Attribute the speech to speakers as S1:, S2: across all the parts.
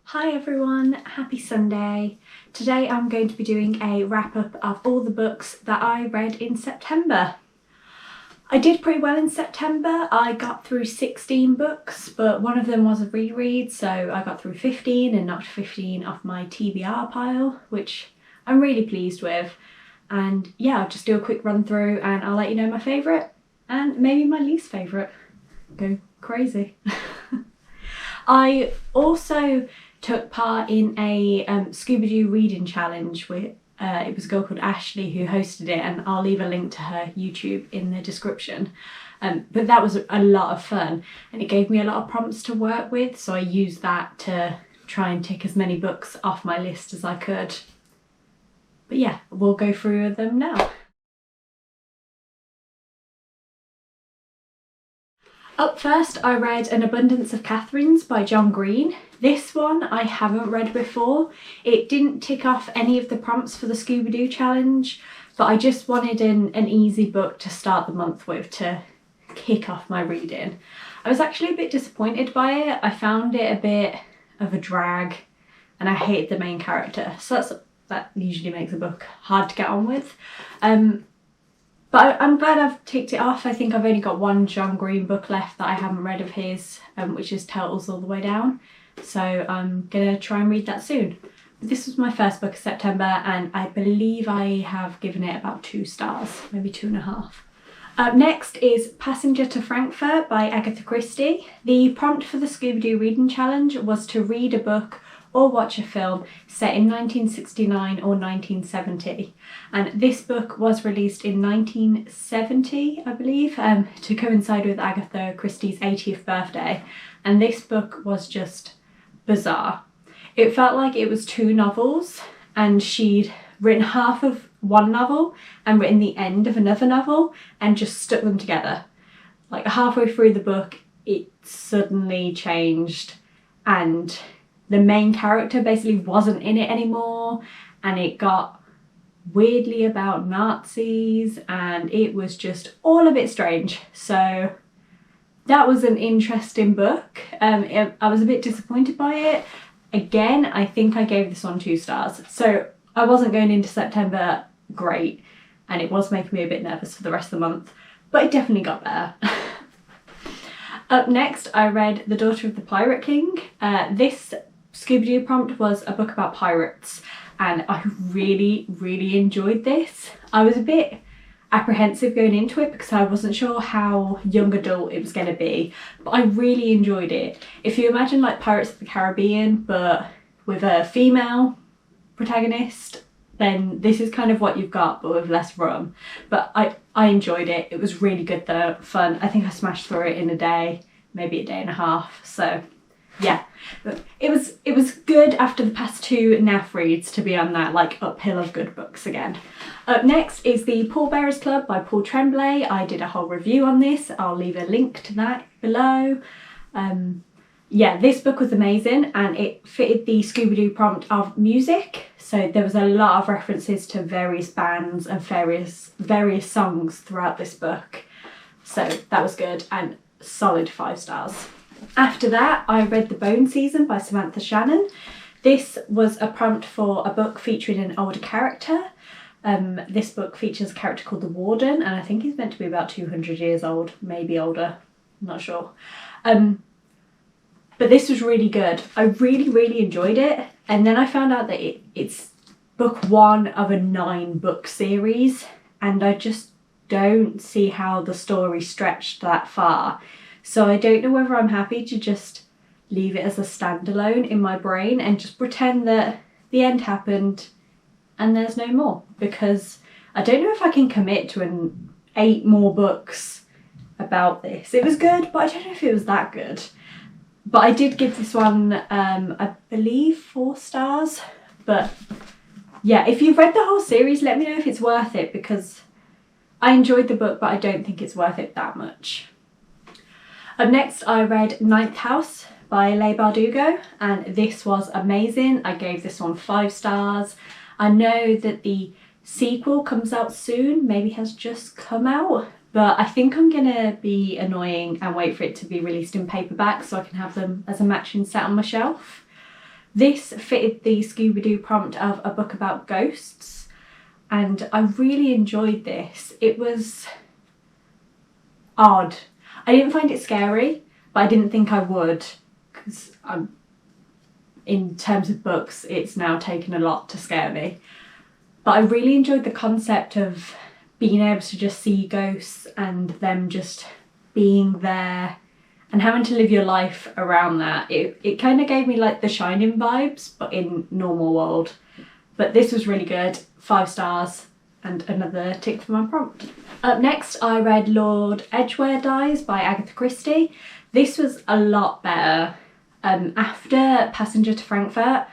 S1: Hi everyone, happy Sunday. Today I'm going to be doing a wrap up of all the books that I read in September. I did pretty well in September. I got through 16 books, but one of them was a reread, so I got through 15 and knocked 15 off my TBR pile, which I'm really pleased with. And yeah, I'll just do a quick run through and I'll let you know my favourite and maybe my least favourite. Go crazy. I also took part in a Scooby-Doo reading challenge with it was a girl called Ashley who hosted it, and I'll leave a link to her YouTube in the description. But that was a lot of fun and it gave me a lot of prompts to work with, so I used that to try and tick as many books off my list as I could. But yeah, we'll go through them now. Up first, I read An Abundance of Catherines by John Green. This one I haven't read before. It didn't tick off any of the prompts for the Scooby-Doo challenge, but I just wanted an easy book to start the month with to kick off my reading. I was actually a bit disappointed by it. I found it a bit of a drag and I hated the main character, so that usually makes a book hard to get on with. But I'm glad I've ticked it off. I think I've only got one John Green book left that I haven't read of his, which is Turtles All the Way Down. So I'm gonna try and read that soon. But this was my first book of September and I believe I have given it about 2 stars, maybe 2.5. Up next is Passenger to Frankfurt by Agatha Christie. The prompt for the Scooby-Doo reading challenge was to read a book or watch a film set in 1969 or 1970. And this book was released in 1970, I believe, to coincide with Agatha Christie's 80th birthday. And this book was just bizarre. It felt like it was 2 novels and she'd written half of one novel and written the end of another novel and just stuck them together. Like halfway through the book, it suddenly changed and the main character basically wasn't in it anymore, and it got weirdly about Nazis and it was just all a bit strange. So that was an interesting book. I was a bit disappointed by it. Again, I think I gave this one 2 stars. So I wasn't going into September great and it was making me a bit nervous for the rest of the month, but it definitely got better. Up next, I read The Daughter of the Pirate King. This Scooby-Doo prompt was a book about pirates and I really enjoyed this. I was a bit apprehensive going into it because I wasn't sure how young adult it was going to be, but I really enjoyed it. If you imagine like Pirates of the Caribbean but with a female protagonist, then this is kind of what you've got but with less rum. But I enjoyed it. It was really good though, fun. I think I smashed through it in a day, maybe a day and a half, so yeah, but it was good after the past 2 NAF reads to be on that like uphill of good books again. Up next is The Pallbearers Club by Paul Tremblay. I did a whole review on this. I'll leave a link to that below. Yeah, this book was amazing and it fitted the Scooby-Doo prompt of music. So there was a lot of references to various bands and various songs throughout this book. So that was good and solid 5 stars. After that, I read The Bone Season by Samantha Shannon. This was a prompt for a book featuring an older character. This book features a character called the Warden and I think he's meant to be about 200 years old, maybe older, I'm not sure. But this was really good. I really enjoyed it, and then I found out that it's book 1 of a 9 book series and I just don't see how the story stretched that far. So I don't know whether I'm happy to just leave it as a standalone in my brain and just pretend that the end happened and there's no more, because I don't know if I can commit to 8 more books about this. It was good, but I don't know if it was that good. But I did give this one, I believe 4 stars. But yeah, if you've read the whole series, let me know if it's worth it, because I enjoyed the book, but I don't think it's worth it that much. Up next, I read Ninth House by Leigh Bardugo, and this was amazing. I gave this one 5 stars. I know that the sequel comes out soon, maybe has just come out, but I think I'm gonna be annoying and wait for it to be released in paperback so I can have them as a matching set on my shelf. This fitted the Scooby-Doo prompt of a book about ghosts, and I really enjoyed this. It was odd. I didn't find it scary, but I didn't think I would, because in terms of books, it's now taken a lot to scare me. But I really enjoyed the concept of being able to just see ghosts and them just being there and having to live your life around that. It kind of gave me like the Shining vibes, but in normal world. But this was really good. 5 stars and another tick for my prompt. Up next, I read Lord Edgware Dies by Agatha Christie. This was a lot better. After Passenger to Frankfurt,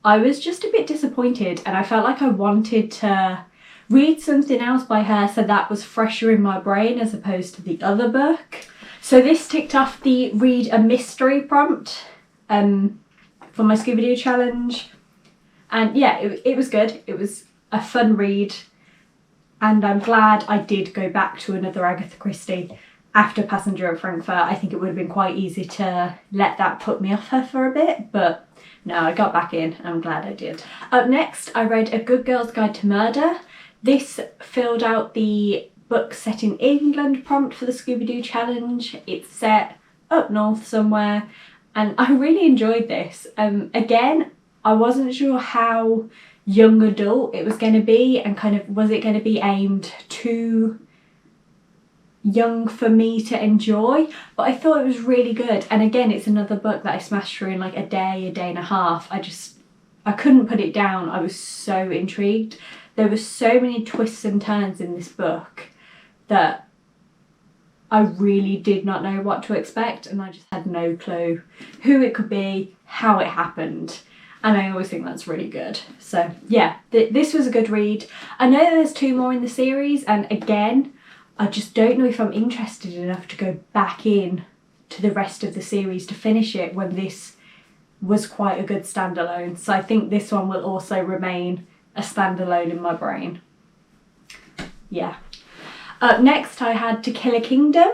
S1: I was just a bit disappointed, and I felt like I wanted to read something else by her so that was fresher in my brain as opposed to the other book. So this ticked off the read a mystery prompt for my Scooby-Doo challenge. And yeah, it was good. It was a fun read. And I'm glad I did go back to another Agatha Christie after Passenger at Frankfurt. I think it would have been quite easy to let that put me off her for a bit. But no, I got back in. I'm glad I did. Up next, I read A Good Girl's Guide to Murder. This filled out the book set in England prompt for the Scooby-Doo challenge. It's set up north somewhere, and I really enjoyed this. Again, I wasn't sure how young adult it was going to be, and kind of was it going to be aimed too young for me to enjoy, but I thought it was really good. And again, it's another book that I smashed through in like a day and a half. I couldn't put it down. I was so intrigued. There were so many twists and turns in this book that I really did not know what to expect, and I just had no clue who it could be, how it happened, and I always think that's really good. So yeah, this was a good read. I know there's 2 more in the series, and again, I just don't know if I'm interested enough to go back in to the rest of the series to finish it when this was quite a good standalone. So I think this one will also remain a standalone in my brain. Yeah. Up next, I had To Kill a Kingdom.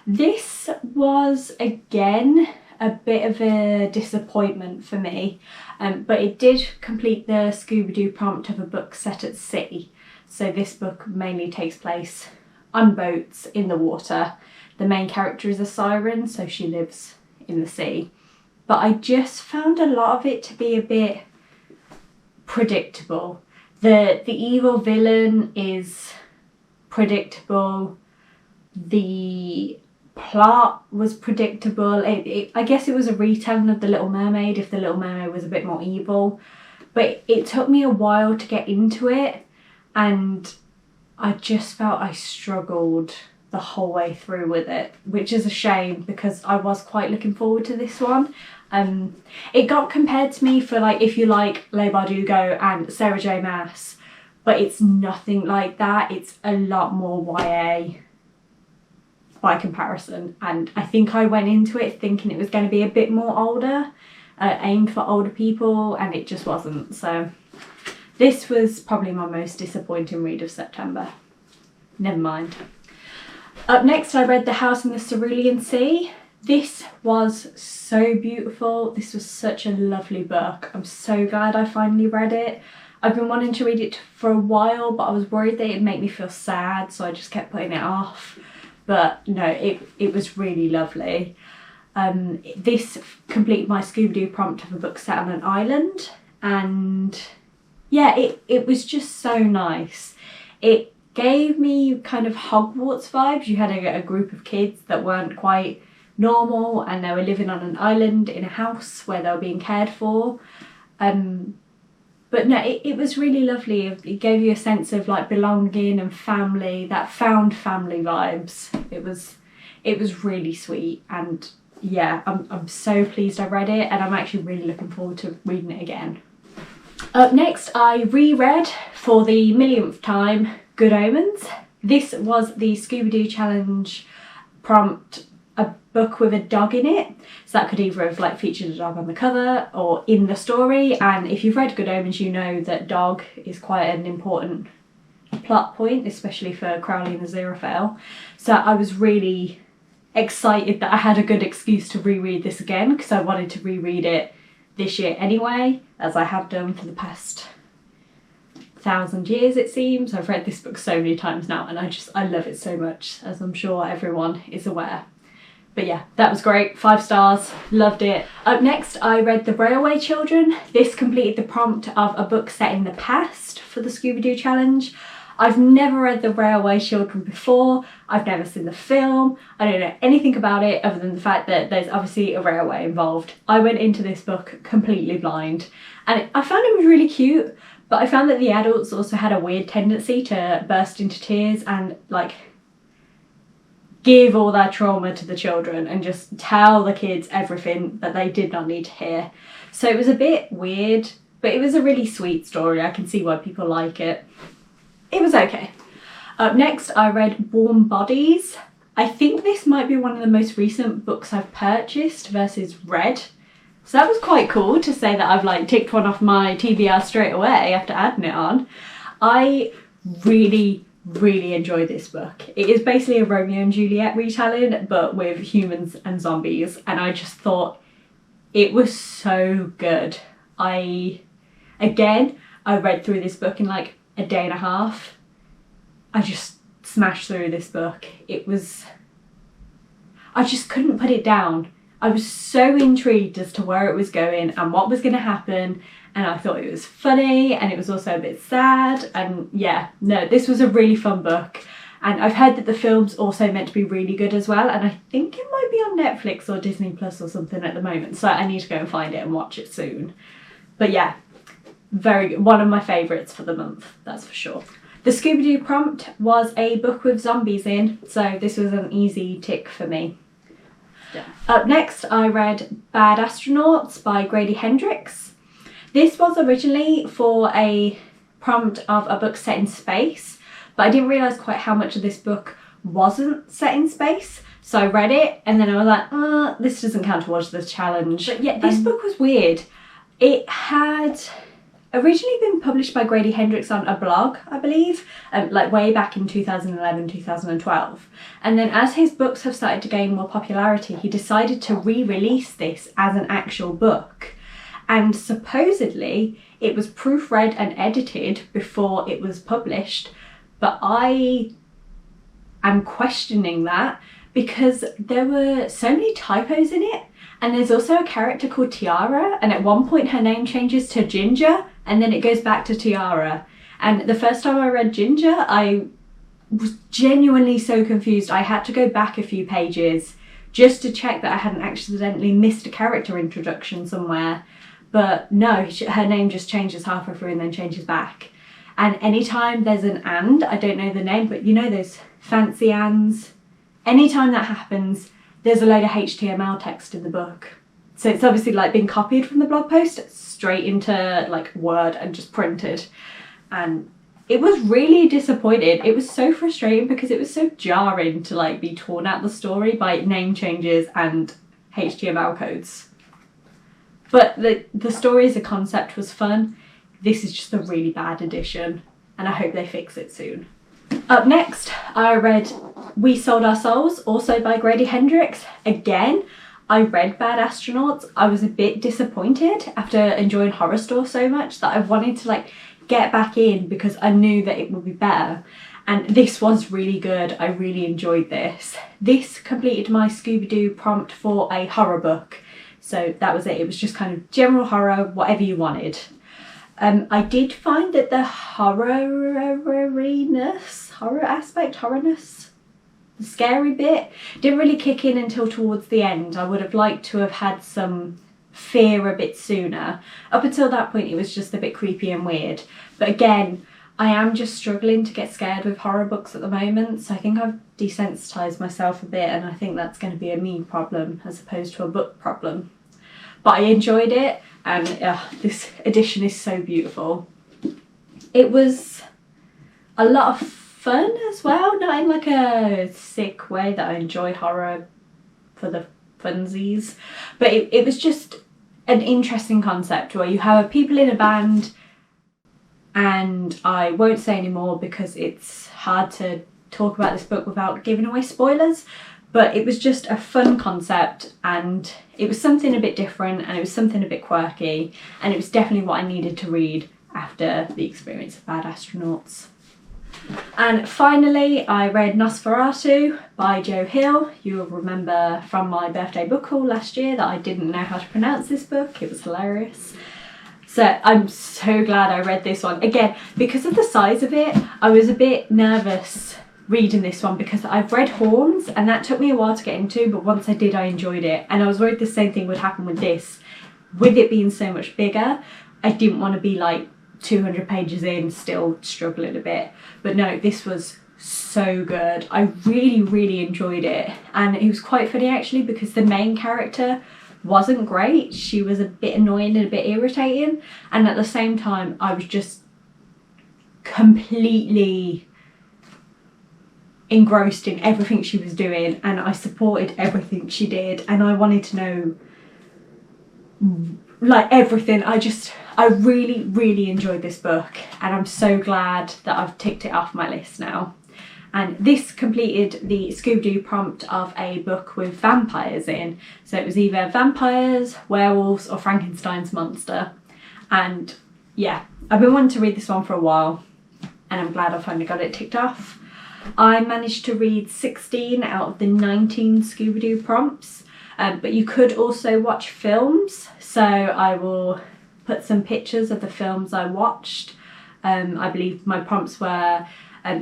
S1: This was, again, a bit of a disappointment for me, but it did complete the Scooby-Doo prompt of a book set at sea. So this book mainly takes place on boats in the water. The main character is a siren, so she lives in the sea. But I just found a lot of it to be a bit predictable. The evil villain is predictable. The plot was predictable. I guess it was a retelling of The Little Mermaid if The Little Mermaid was a bit more evil. But it took me a while to get into it, and I just felt I struggled the whole way through with it, which is a shame because I was quite looking forward to this one. It got compared to me for like if you like Leigh Bardugo and Sarah J Maas, but it's nothing like that. It's a lot more YA by comparison, and I think I went into it thinking it was going to be a bit more older, aimed for older people, and it just wasn't. So this was probably my most disappointing read of September. Never mind. Up next, I read The House in the Cerulean Sea. This was so beautiful. This was such a lovely book. I'm so glad I finally read it. I've been wanting to read it for a while, but I was worried that it'd make me feel sad, so I just kept putting it off. But no, it was really lovely. This completed my Scooby-Doo prompt of a book set on an island, and yeah, it was just so nice. It gave me kind of Hogwarts vibes. You had a group of kids that weren't quite normal, and they were living on an island in a house where they were being cared for. But no, it was really lovely. It gave you a sense of like belonging and family, that found family vibes. It was really sweet, and yeah, I'm so pleased I read it, and I'm actually really looking forward to reading it again. Up next, I reread for the millionth time Good Omens. This was the Scooby-Doo challenge prompt, a book with a dog in it. So that could either have like featured a dog on the cover or in the story. And if you've read Good Omens, you know that dog is quite an important plot point, especially for Crowley and Aziraphale. So I was really excited that I had a good excuse to reread this again, because I wanted to reread it this year anyway, as I have done for the past 1,000 years it seems. I've read this book so many times now, and I love it so much, as I'm sure everyone is aware. But yeah, that was great. 5 stars, loved it. Up next, I read The Railway Children. This completed the prompt of a book set in the past for the Scooby-Doo challenge. I've never read The Railway Children before. I've never seen the film. I don't know anything about it other than the fact that there's obviously a railway involved. I went into this book completely blind, and I found it was really cute, but I found that the adults also had a weird tendency to burst into tears and like give all their trauma to the children and just tell the kids everything that they did not need to hear. So it was a bit weird, but it was a really sweet story. I can see why people like it. It was okay. Up next, I read Warm Bodies. I think this might be one of the most recent books I've purchased versus read. So that was quite cool to say that I've like ticked one off my TBR straight away after adding it on. I really enjoyed this book. It is basically a Romeo and Juliet retelling, but with humans and zombies, and I just thought it was so good. I read through this book in like a day and a half. I just smashed through this book. I just couldn't put it down. I was so intrigued as to where it was going and what was going to happen, and I thought it was funny, and it was also a bit sad, and yeah, no, this was a really fun book. And I've heard that the film's also meant to be really good as well, and I think it might be on Netflix or Disney Plus or something at the moment, so I need to go and find it and watch it soon. But yeah, very good. One of my favourites for the month, that's for sure. The Scooby-Doo prompt was a book with zombies in, so this was an easy tick for me. Yeah. Up next, I read Bad Astronauts by Grady Hendricks. This was originally for a prompt of a book set in space, but I didn't realise quite how much of this book wasn't set in space. So I read it and then I was like, this doesn't count towards the challenge. But yeah, this book was weird. It had originally been published by Grady Hendricks on a blog, I believe, like way back in 2011, 2012. And then as his books have started to gain more popularity, he decided to re-release this as an actual book. And supposedly it was proofread and edited before it was published, but I am questioning that because there were so many typos in it. And there's also a character called Tiara, and at one point her name changes to Ginger, and then it goes back to Tiara. And the first time I read Ginger, I was genuinely so confused. I had to go back a few pages just to check that I hadn't accidentally missed a character introduction somewhere. But no, her name just changes halfway through and then changes back. And anytime there's an and, I don't know the name, but you know those fancy ands? Anytime that happens, there's a load of HTML text in the book. So it's obviously like being copied from the blog post straight into like Word and just printed. And it was really disappointing. It was so frustrating because it was so jarring to like be torn out the story by name changes and HTML codes. But the story as a concept was fun. This is just a really bad edition, and I hope they fix it soon. Up next, I read We Sold Our Souls, also by Grady Hendricks. Again, I read Bad Astronauts. I was a bit disappointed after enjoying Horror Store so much that I wanted to like get back in because I knew that it would be better. And this was really good. I really enjoyed this. This completed my Scooby-Doo prompt for a horror book. So that was it. It was just kind of general horror, whatever you wanted. I did find that the horrorness, the scary bit, didn't really kick in until towards the end. I would have liked to have had some fear a bit sooner. Up until that point, it was just a bit creepy and weird. But again, I am just struggling to get scared with horror books at the moment, so I think I've desensitised myself a bit, and I think that's going to be a me problem as opposed to a book problem. But I enjoyed it, and this edition is so beautiful. It was a lot of fun as well, not in like a sick way that I enjoy horror for the funsies, but it was just an interesting concept where you have people in a band, and I won't say any more because it's hard to talk about this book without giving away spoilers, But it was just a fun concept, and it was something a bit different, and it was something a bit quirky, and it was definitely what I needed to read after the experience of Bad Astronauts. And finally, I read Nosferatu by Joe Hill. You'll remember from my birthday book haul last year that I didn't know how to pronounce this book. It was hilarious. So I'm so glad I read this one. Again, because of the size of it, I was a bit nervous reading this one because I've read Horns and that took me a while to get into, but once I did, I enjoyed it. And I was worried the same thing would happen with this. With it being so much bigger, I didn't want to be like 200 pages in, still struggling a bit. But no, this was so good. I really enjoyed it. And it was quite funny actually, because the main character wasn't great. She was a bit annoying and a bit irritating. And at the same time, I was just completely engrossed in everything she was doing, and I supported everything she did, and I wanted to know like everything. I really enjoyed this book, and I'm so glad that I've ticked it off my list now. And this completed the Scooby-Doo prompt of a book with vampires in. So it was either vampires, werewolves, or Frankenstein's monster. And yeah, I've been wanting to read this one for a while, and I'm glad I finally got it ticked off. I managed to read 16 out of the 19 Scooby-Doo prompts, but you could also watch films. So I will put some pictures of the films I watched. I believe my prompts were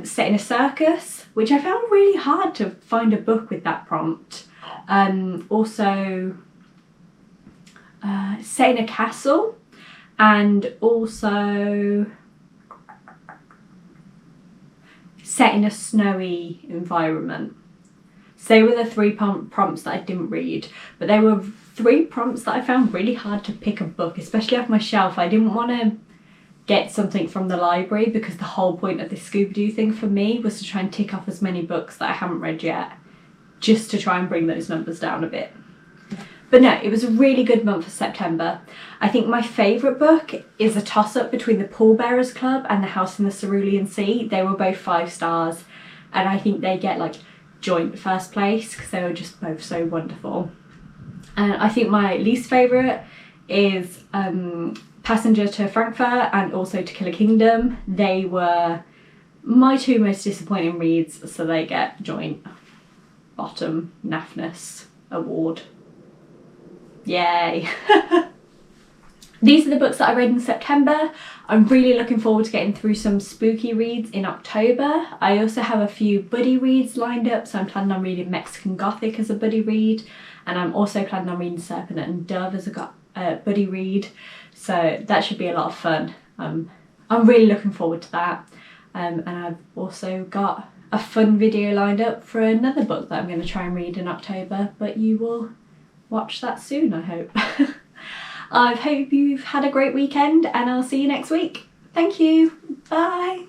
S1: set in a circus, which I found really hard to find a book with that prompt. Also set in a castle, and also set in a snowy environment. So they were the 3 prompts that I didn't read, but they were 3 prompts that I found really hard to pick a book, especially off my shelf. I didn't want to get something from the library because the whole point of this Scooby-Doo thing for me was to try and tick off as many books that I haven't read yet, just to try and bring those numbers down a bit. But no, it was a really good month for September. I think my favourite book is a toss-up between the Pallbearers Club and The House in the Cerulean Sea. They were both 5 stars, and I think they get like joint first place because they were just both so wonderful. And I think my least favourite is Passenger to Frankfurt and also To Kill a Kingdom. They were my 2 most disappointing reads, so they get joint bottom naffness award. Yay! These are the books that I read in September. I'm really looking forward to getting through some spooky reads in October. I also have a few buddy reads lined up, so I'm planning on reading Mexican Gothic as a buddy read, and I'm also planning on reading Serpent and Dove as a buddy read, so that should be a lot of fun. I'm really looking forward to that, and I've also got a fun video lined up for another book that I'm going to try and read in October, but you will watch that soon, I hope. I hope you've had a great weekend, and I'll see you next week. Thank you. Bye.